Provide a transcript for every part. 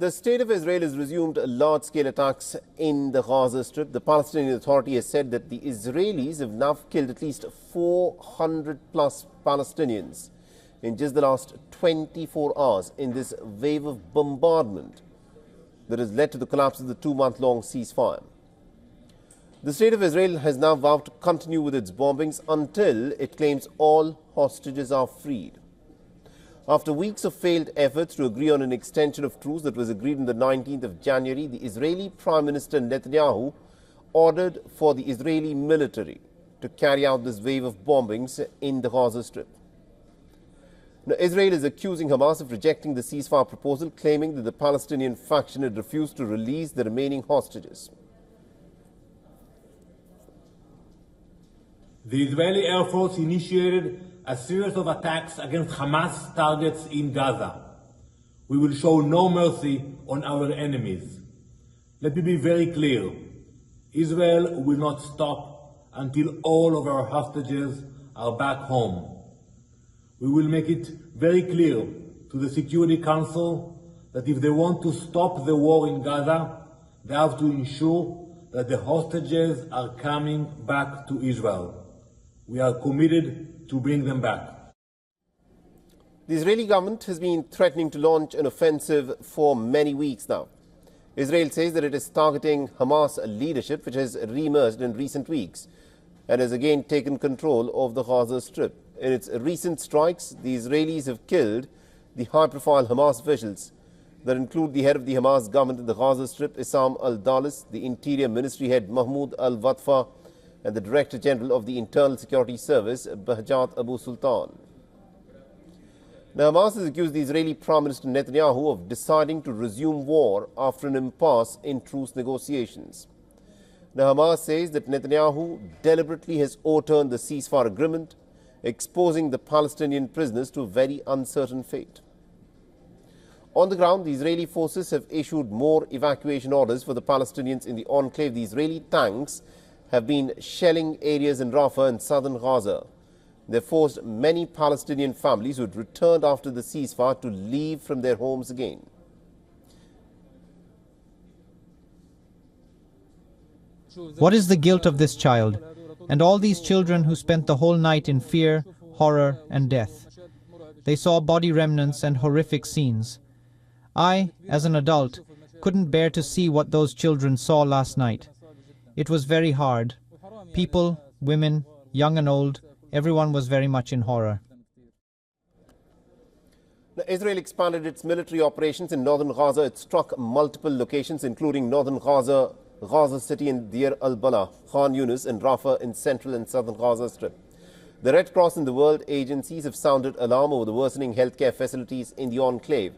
The state of Israel has resumed large-scale attacks in the Gaza Strip. The Palestinian Authority has said that the Israelis have now killed at least 400 plus Palestinians in just the last 24 hours in this wave of bombardment that has led to the collapse of the 2-month-long ceasefire. The state of Israel has now vowed to continue with its bombings until it claims all hostages are freed. After weeks of failed efforts to agree on an extension of truce that was agreed on the 19th of January, the Israeli Prime Minister Netanyahu ordered for the Israeli military to carry out this wave of bombings in the Gaza Strip. Now, Israel is accusing Hamas of rejecting the ceasefire proposal, claiming that the Palestinian faction had refused to release the remaining hostages. The Israeli Air Force initiated a series of attacks against Hamas targets in Gaza. We will show no mercy on our enemies. Let me be very clear. Israel will not stop until all of our hostages are back home. We will make it very clear to the Security Council that if they want to stop the war in Gaza, they have to ensure that the hostages are coming back to Israel. We are committed to bring them back. The Israeli government has been threatening to launch an offensive for many weeks now. Israel says that it is targeting Hamas leadership, which has re-emerged in recent weeks and has again taken control of the Gaza Strip. In its recent strikes, the Israelis have killed the high-profile Hamas officials that include the head of the Hamas government in the Gaza Strip, Issam al-Dalis, the Interior Ministry head Mahmoud al-Watfa, and the Director General of the Internal Security Service, Bahjat Abu Sultan. Now, Hamas has accused the Israeli Prime Minister Netanyahu of deciding to resume war after an impasse in truce negotiations. Now, Hamas says that Netanyahu deliberately has overturned the ceasefire agreement, exposing the Palestinian prisoners to a very uncertain fate. On the ground, the Israeli forces have issued more evacuation orders for the Palestinians in the enclave. The Israeli tanks have been shelling areas in Rafah and southern Gaza. They forced many Palestinian families who had returned after the ceasefire to leave from their homes again. What is the guilt of this child and all these children who spent the whole night in fear, horror, and death? They saw body remnants and horrific scenes. I, as an adult, couldn't bear to see what those children saw last night. It was very hard. People, women, young and old, everyone was very much in horror. Now, Israel expanded its military operations in northern Gaza. It struck multiple locations, including northern Gaza, Gaza City and Deir al-Balah, Khan Yunis and Rafah in central and southern Gaza Strip. The Red Cross and the World agencies have sounded alarm over the worsening healthcare facilities in the enclave.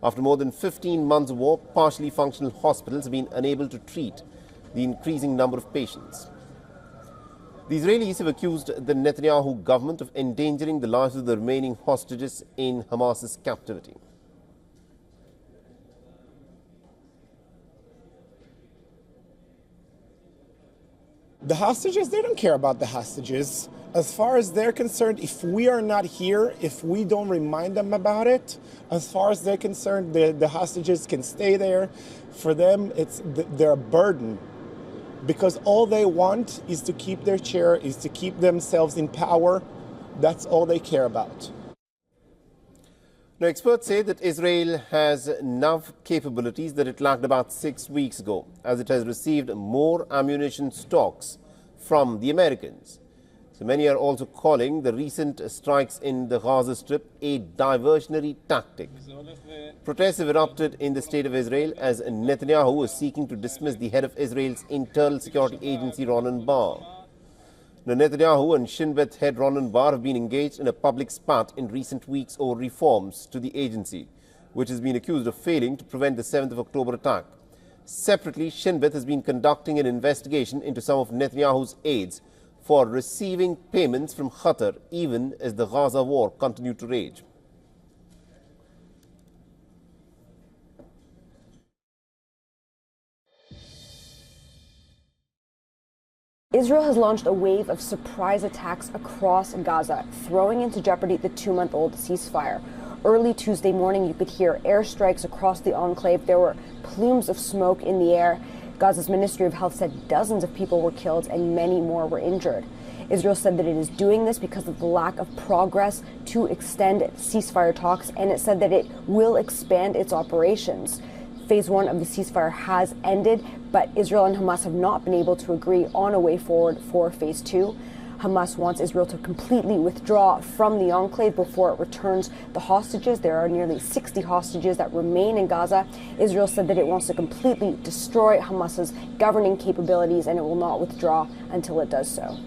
After more than 15 months of war, partially functional hospitals have been unable to treat the increasing number of patients. The Israelis have accused the Netanyahu government of endangering the lives of the remaining hostages in Hamas's captivity. The hostages, they don't care about the hostages. As far as they're concerned, if we are not here, if we don't remind them about it, as far as they're concerned, the hostages can stay there. For them, they're a burden, because all they want is to keep their chair, is to keep themselves in power. That's all they care about. Now, experts say that Israel has enough capabilities that it lacked about 6 weeks ago, as it has received more ammunition stocks from the Americans. So many are also calling the recent strikes in the Gaza Strip a diversionary tactic. Protests have erupted in the state of Israel as Netanyahu is seeking to dismiss the head of Israel's internal security agency, Ronen Bar. Now, Netanyahu and Shin Bet head Ronen Bar have been engaged in a public spat in recent weeks over reforms to the agency, which has been accused of failing to prevent the 7th of October attack. Separately, Shin Bet has been conducting an investigation into some of Netanyahu's aides for receiving payments from Qatar, even as the Gaza war continued to rage. Israel has launched a wave of surprise attacks across Gaza, throwing into jeopardy the 2-month-old ceasefire. Early Tuesday morning, you could hear airstrikes across the enclave. There were plumes of smoke in the air. Gaza's Ministry of Health said dozens of people were killed and many more were injured. Israel said that it is doing this because of the lack of progress to extend ceasefire talks, and it said that it will expand its operations. Phase 1 of the ceasefire has ended, but Israel and Hamas have not been able to agree on a way forward for Phase 2. Hamas wants Israel to completely withdraw from the enclave before it returns the hostages. There are nearly 60 hostages that remain in Gaza. Israel said that it wants to completely destroy Hamas's governing capabilities, and it will not withdraw until it does so.